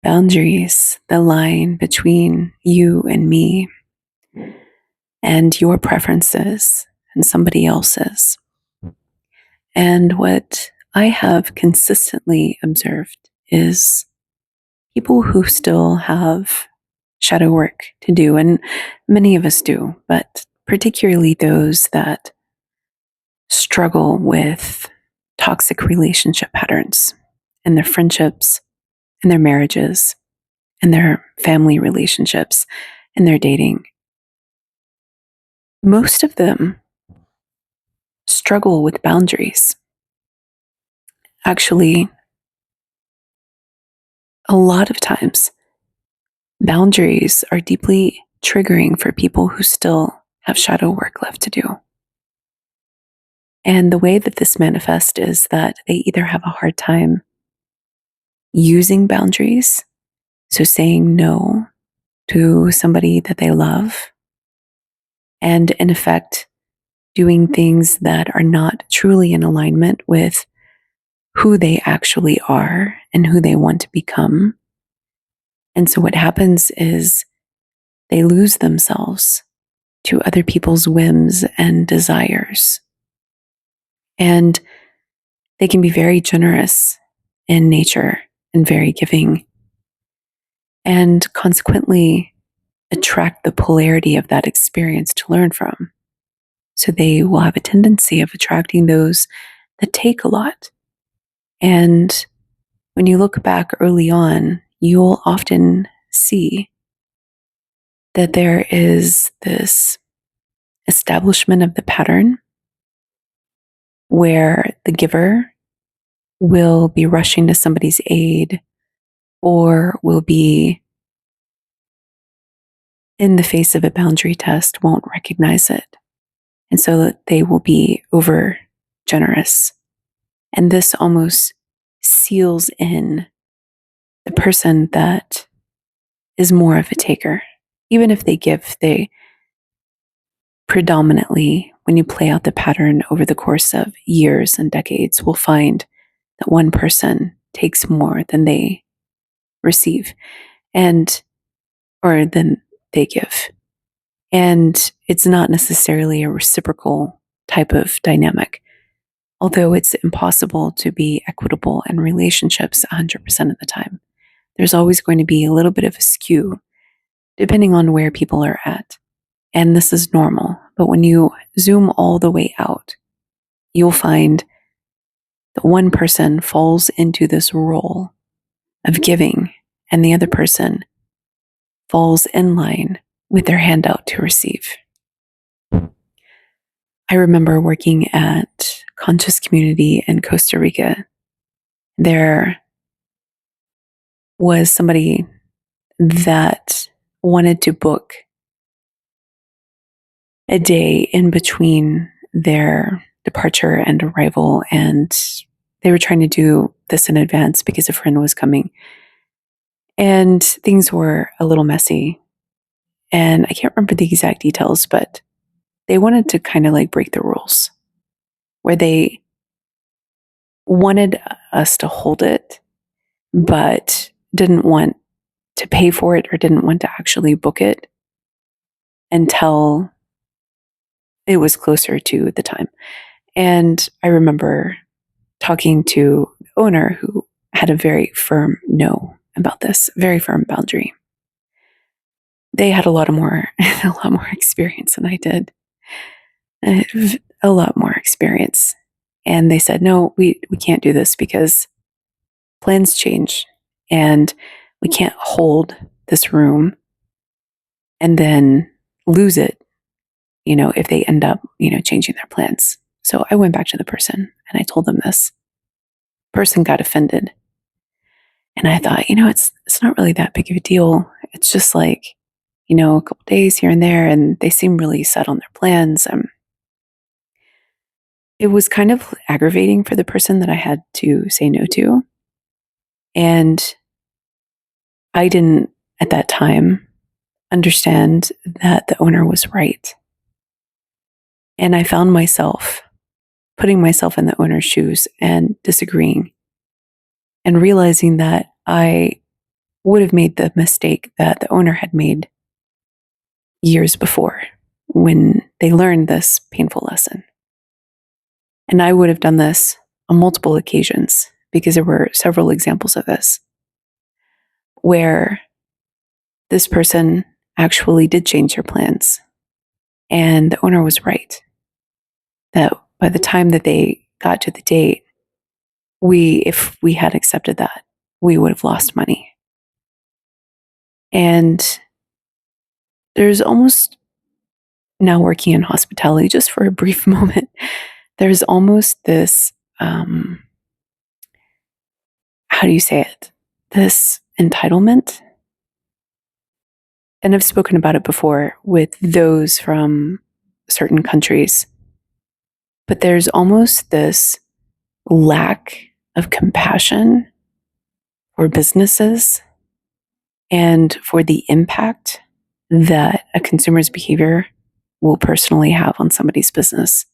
Boundaries, the line between you and me and your preferences and somebody else's. And what I have consistently observed is people who still have shadow work to do, and many of us do, but particularly those that struggle with toxic relationship patterns in their friendships, in their marriages, in their family relationships, in their dating. Most of them struggle with boundaries. Actually, a lot of times, boundaries are deeply triggering for people who still have shadow work left to do. And the way that this manifests is that they either have a hard time using boundaries, so saying no to somebody that they love, and in effect, doing things that are not truly in alignment with who they actually are and who they want to become. And so what happens is they lose themselves to other people's whims and desires. And they can be very generous in nature and very giving, and consequently attract the polarity of that experience to learn from. So they will have a tendency of attracting those that take a lot. And when you look back early on, you'll often see that there is this establishment of the pattern where the giver will be rushing to somebody's aid or will be in the face of a boundary test, won't recognize it. And so that they will be over generous. And this almost seals in the person that is more of a taker. Even if they give, they predominantly, when you play out the pattern over the course of years and decades, will find that one person takes more than they receive or than they give. And it's not necessarily a reciprocal type of dynamic, although it's impossible to be equitable in relationships 100% of the time. There's always going to be a little bit of a skew depending on where people are at. And this is normal. But when you zoom all the way out, you'll find that one person falls into this role of giving, and the other person falls in line with their hand out to receive. I remember working at Conscious Community in Costa Rica. There was somebody that wanted to book a day in between their departure and arrival, and they were trying to do this in advance because a friend was coming. And things were a little messy. And I can't remember the exact details, but they wanted to kind of like break the rules where they wanted us to hold it, but didn't want to pay for it or didn't want to actually book it until it was closer to the time. And I remember talking to the owner who had a very firm no about this, very firm boundary. They had a lot more experience than I did. A lot more experience. And they said, no, we can't do this because plans change and we can't hold this room and then lose it, if they end up, changing their plans. So I went back to the person and I told them this. Person got offended. And I thought, it's not really that big of a deal. It's just like, a couple days here and there, and they seem really set on their plans. It was kind of aggravating for the person that I had to say no to. And I didn't, at that time, understand that the owner was right. And I found myself putting myself in the owner's shoes and disagreeing and realizing that I would have made the mistake that the owner had made years before when they learned this painful lesson. And I would have done this on multiple occasions because there were several examples of this where this person actually did change their plans. And the owner was right that by the time that they got to the date, if we had accepted that, we would have lost money. And there's almost, now working in hospitality just for a brief moment, there's almost this, how do you say it? This entitlement. And I've spoken about it before with those from certain countries. But there's almost this lack of compassion for businesses and for the impact that a consumer's behavior will personally have on somebody's business.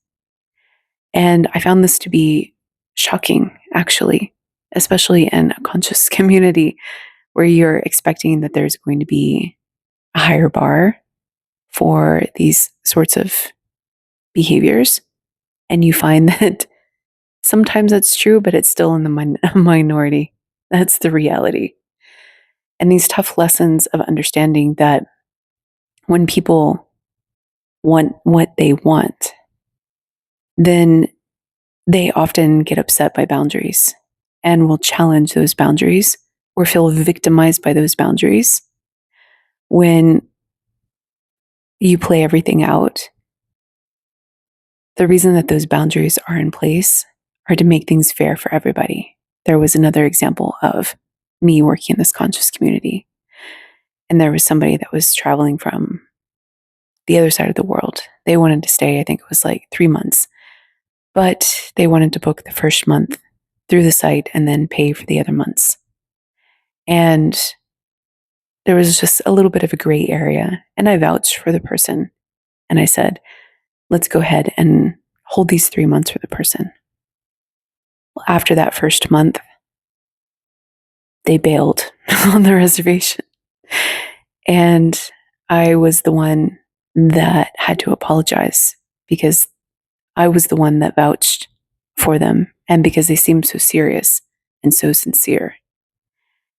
And I found this to be shocking, actually, especially in a conscious community where you're expecting that there's going to be a higher bar for these sorts of behaviors. And you find that sometimes that's true, but it's still in the minority. That's the reality. And these tough lessons of understanding that when people want what they want, then they often get upset by boundaries and will challenge those boundaries or feel victimized by those boundaries. When you play everything out, the reason that those boundaries are in place are to make things fair for everybody. There was another example of me working in this conscious community. And there was somebody that was traveling from the other side of the world. They wanted to stay, I think it was like 3 months, but they wanted to book the first month through the site and then pay for the other months. And there was just a little bit of a gray area. And I vouched for the person. And I said, let's go ahead and hold these 3 months for the person. Well, after that first month, they bailed on the reservation. And I was the one that had to apologize because I was the one that vouched for them and because they seemed so serious and so sincere.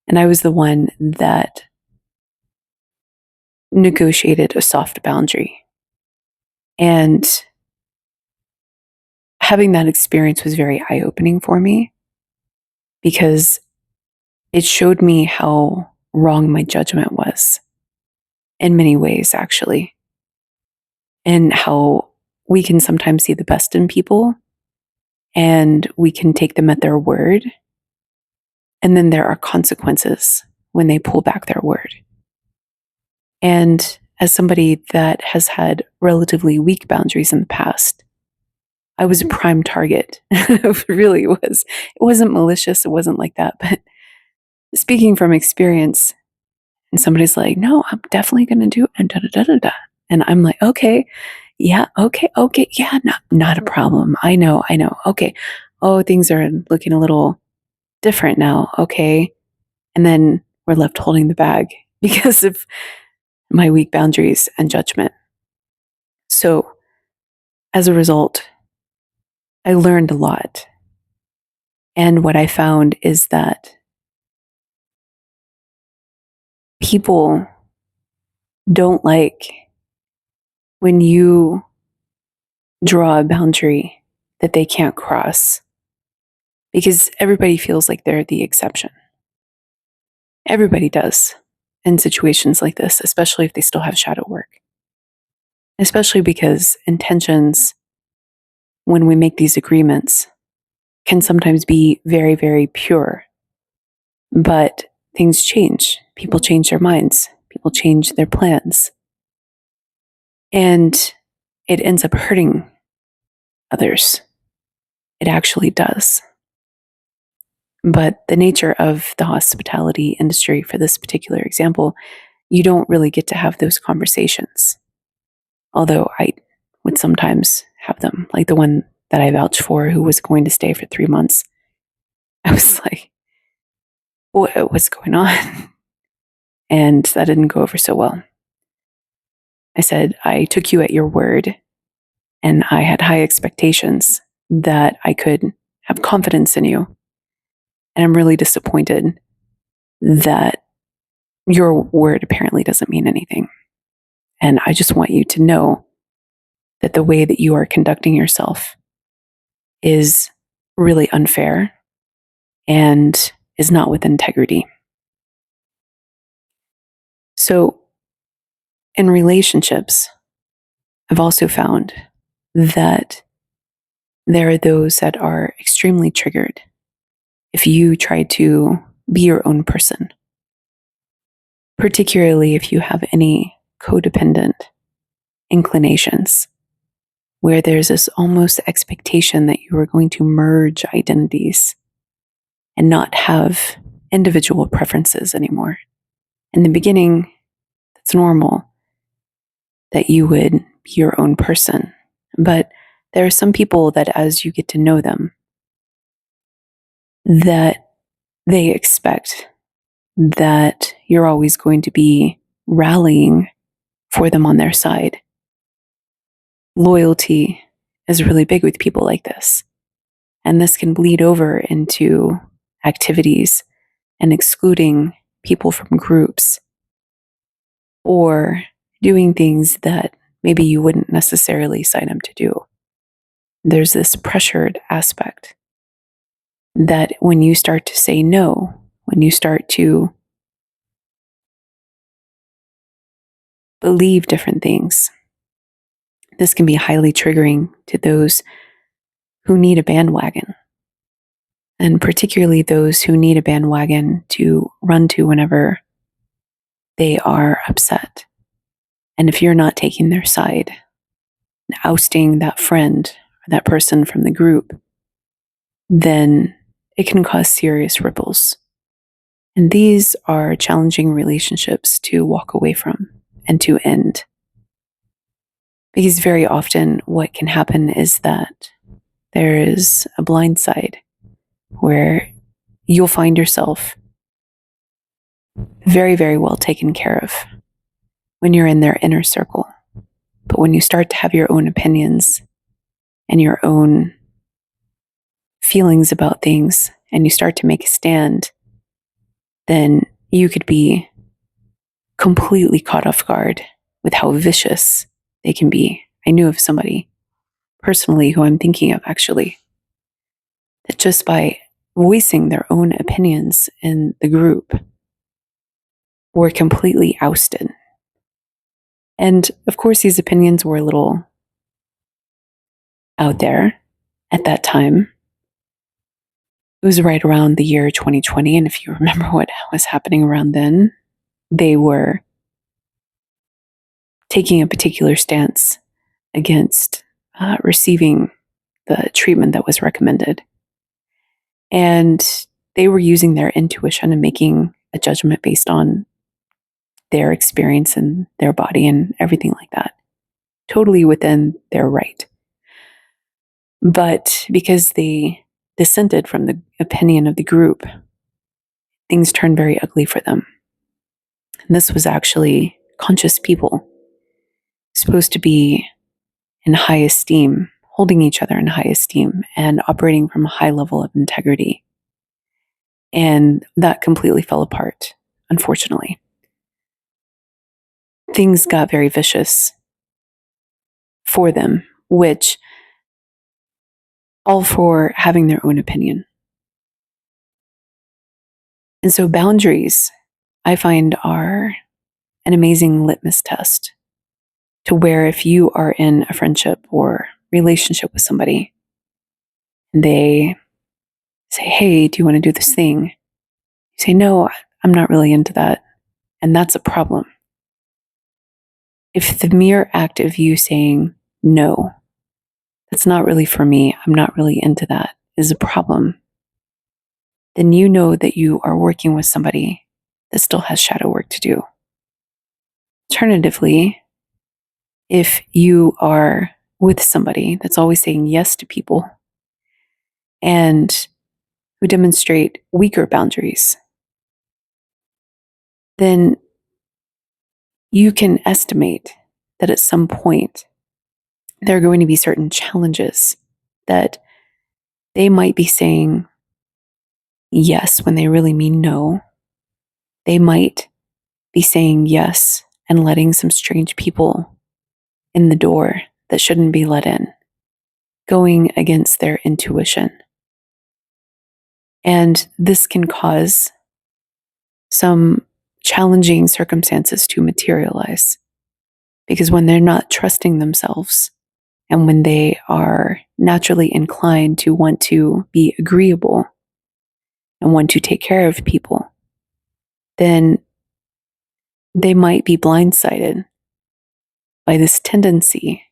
And I was the one that negotiated a soft boundary. And having that experience was very eye-opening for me because it showed me how wrong my judgment was in many ways, actually, and how we can sometimes see the best in people and we can take them at their word. And then there are consequences when they pull back their word. And as somebody that has had relatively weak boundaries in the past, I was a prime target. It really was. It wasn't malicious. It wasn't like that. But speaking from experience, and somebody's like, no, I'm definitely going to do it. And da, da, da, da, da. And I'm like, okay, yeah, okay. Yeah, not a problem. I know. Okay. Oh, things are looking a little different now. Okay. And then we're left holding the bag because of my weak boundaries and judgment. So as a result, I learned a lot. And what I found is that people don't like when you draw a boundary that they can't cross because everybody feels like they're the exception. Everybody does in situations like this, especially if they still have shadow work. Especially because intentions, when we make these agreements, can sometimes be very, very pure. But things change. People change their minds. People change their plans. And it ends up hurting others. It actually does. But the nature of the hospitality industry, for this particular example, you don't really get to have those conversations. Although I would sometimes have them, like the one that I vouched for who was going to stay for 3 months. I was like, what's going on? And that didn't go over so well. I said, I took you at your word, and I had high expectations that I could have confidence in you. And I'm really disappointed that your word apparently doesn't mean anything. And I just want you to know that the way that you are conducting yourself is really unfair and is not with integrity. So, in relationships, I've also found that there are those that are extremely triggered if you try to be your own person, particularly if you have any codependent inclinations, where there's this almost expectation that you are going to merge identities and not have individual preferences anymore. In the beginning, it's normal that you would be your own person, but there are some people that as you get to know them, that they expect that you're always going to be rallying for them on their side. Loyalty is really big with people like this. And this can bleed over into activities and excluding people from groups or doing things that maybe you wouldn't necessarily sign up to do. There's this pressured aspect that when you start to say no, when you start to believe different things, this can be highly triggering to those who need a bandwagon, and particularly those who need a bandwagon to run to whenever they are upset. And if you're not taking their side, ousting that friend or that person from the group, then it can cause serious ripples. And these are challenging relationships to walk away from and to end. Because very often what can happen is that there is a blind side where you'll find yourself very, very well taken care of when you're in their inner circle. But when you start to have your own opinions and your own feelings about things, and you start to make a stand, then you could be completely caught off guard with how vicious they can be. I knew of somebody personally who I'm thinking of actually, that just by voicing their own opinions in the group were completely ousted. And of course, these opinions were a little out there at that time. It was right around the year 2020. And if you remember what was happening around then, they were taking a particular stance against receiving the treatment that was recommended. And they were using their intuition and making a judgment based on their experience and their body and everything like that. Totally within their right. But because they dissented from the opinion of the group, things turned very ugly for them. And this was actually conscious people, supposed to be in high esteem, holding each other in high esteem and operating from a high level of integrity. And that completely fell apart, unfortunately. Things got very vicious for them, which all for having their own opinion. And so boundaries, I find, are an amazing litmus test to where if you are in a friendship or relationship with somebody and they say, hey, do you want to do this thing? You say, no, I'm not really into that. And that's a problem. If the mere act of you saying, no, that's not really for me, I'm not really into that, is a problem, then you know that you are working with somebody that still has shadow work to do. Alternatively, if you are with somebody that's always saying yes to people and who demonstrate weaker boundaries, then you can estimate that at some point there are going to be certain challenges that they might be saying yes when they really mean no. They might be saying yes and letting some strange people in the door that shouldn't be let in, going against their intuition. And this can cause some challenging circumstances to materialize, because when they're not trusting themselves and when they are naturally inclined to want to be agreeable and want to take care of people, then they might be blindsided by this tendency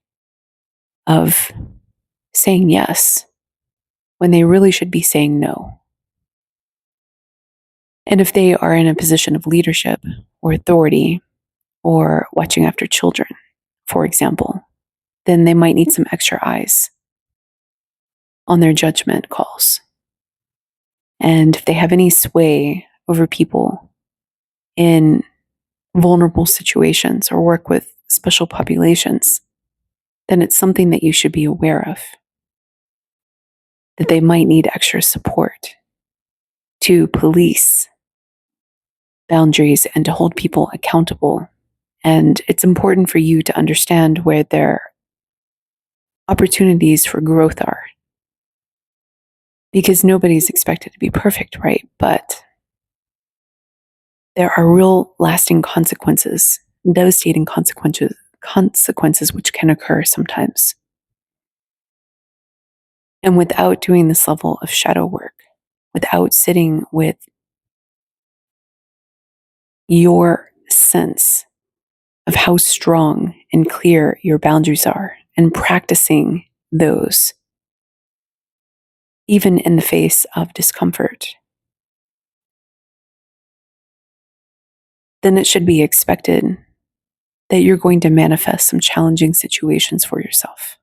of saying yes when they really should be saying no. And if they are in a position of leadership or authority or watching after children, for example, then they might need some extra eyes on their judgment calls. And if they have any sway over people in vulnerable situations or work with special populations, then it's something that you should be aware of, that they might need extra support to police boundaries and to hold people accountable. And it's important for you to understand where their opportunities for growth are, because nobody's expected to be perfect, right? But there are real lasting consequences, devastating consequences which can occur sometimes. And without doing this level of shadow work, without sitting with your sense of how strong and clear your boundaries are and practicing those, even in the face of discomfort, then it should be expected that you're going to manifest some challenging situations for yourself.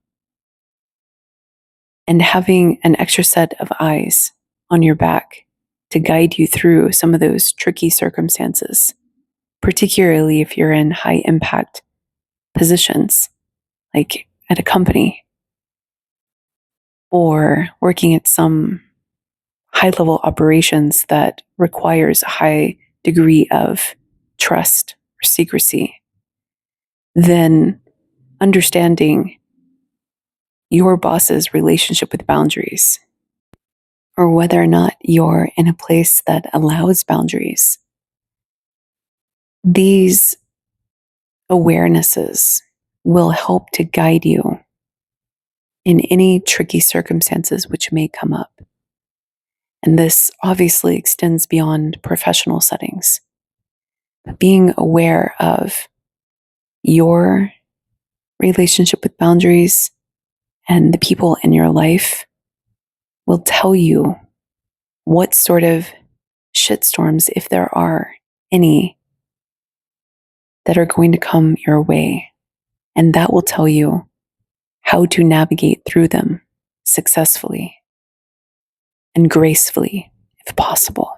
And having an extra set of eyes on your back to guide you through some of those tricky circumstances, particularly if you're in high impact positions, like at a company or working at some high level operations that requires a high degree of trust or secrecy, then understanding your boss's relationship with boundaries, or whether or not you're in a place that allows boundaries, these awarenesses will help to guide you in any tricky circumstances which may come up. And this obviously extends beyond professional settings. But being aware of your relationship with boundaries and the people in your life will tell you what sort of shitstorms, if there are any, that are going to come your way. And that will tell you how to navigate through them successfully and gracefully, if possible.